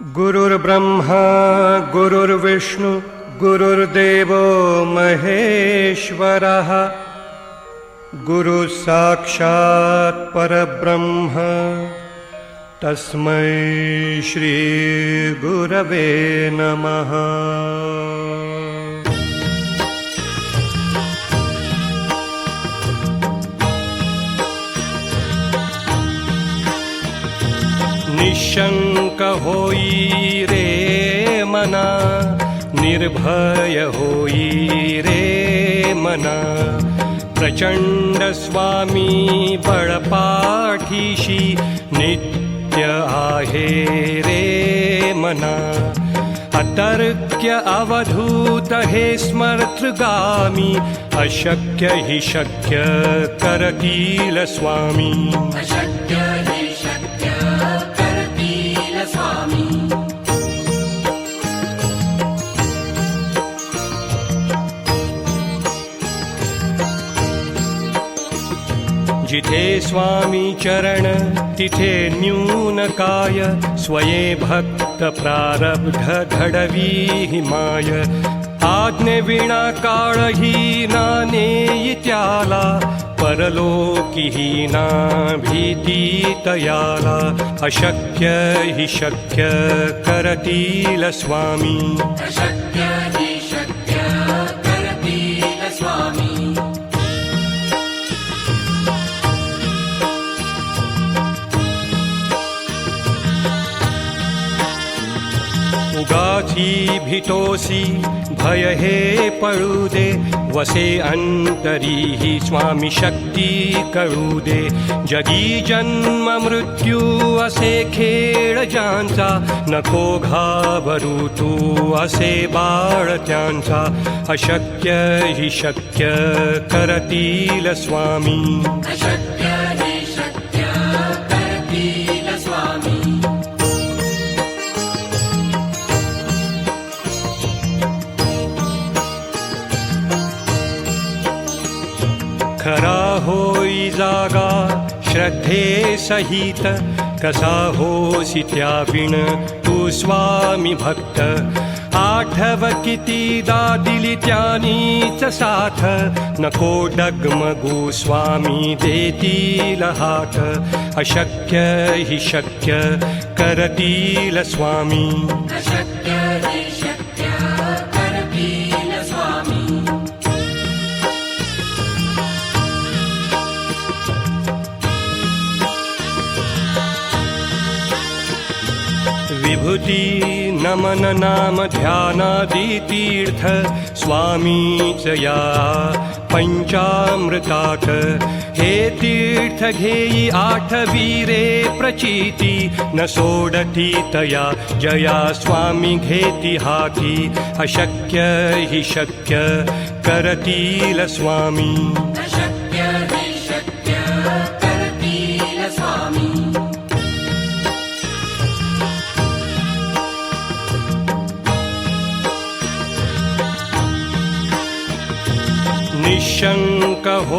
गुरुर्ब्रह्मा गुरुर्विष्णु गुरुर्देवो महेश्वरः गुरुः साक्षात् परब्रह्म तस्मै श्री गुरवे नमः। निशंक होई रे मना, निर्भय होई रे मना, प्रचंड स्वामी बळपाठीशी नित्य आहे रे मना। अतर्क्य अवधूत हे स्मर्तगामी, अशक्य हि शक्य करतील स्वामी। अशक्य हि शक्य करतील स्वामी। जिथे स्वामी चरण तिथे न्यून काय, स्वये भक्त प्रारब्ध घडवी हिमाय। आज्ञे विना काळही ना नेई त्याला, परलोकी ही ना भीती तयाला। अशक्य हि शक्य करतील स्वामी। अशक्य हि शक्य करतील स्वामी। उगाची भीतोसी भय हे पळू दे, वसे अंतरी ही स्वामी शक्ती कळू दे। जगी जन्म मृत्यू असे खेळ ज्यांचा, नको घाबरू तू असे बाळ त्यांचा। अशक्य हि शक्य करतील स्वामी। अशक्य हि शक्य करतील स्वामी। खरा होई जागा श्रद्धे सहित, कसा होसी त्याविण तू स्वामी भक्त। आठव कितीदा दिली त्यानीच साथ, नको डगमगू स्वामी देतील हात। अशक्य हि शक्य करतील स्वामी। अशक्य हि शक्य करतील स्वामी। विभूती नमन नाम ध्यानादि तीर्थ, स्वामीच या पंचामृतात। हे तीर्थ घेई आठवी रे प्रचिती, न सोडती तया जया स्वामी घेती हाती। अशक्य हि शक्य करतील स्वामी। अशक्य हि शक्य करतील स्वामी। निशंक हो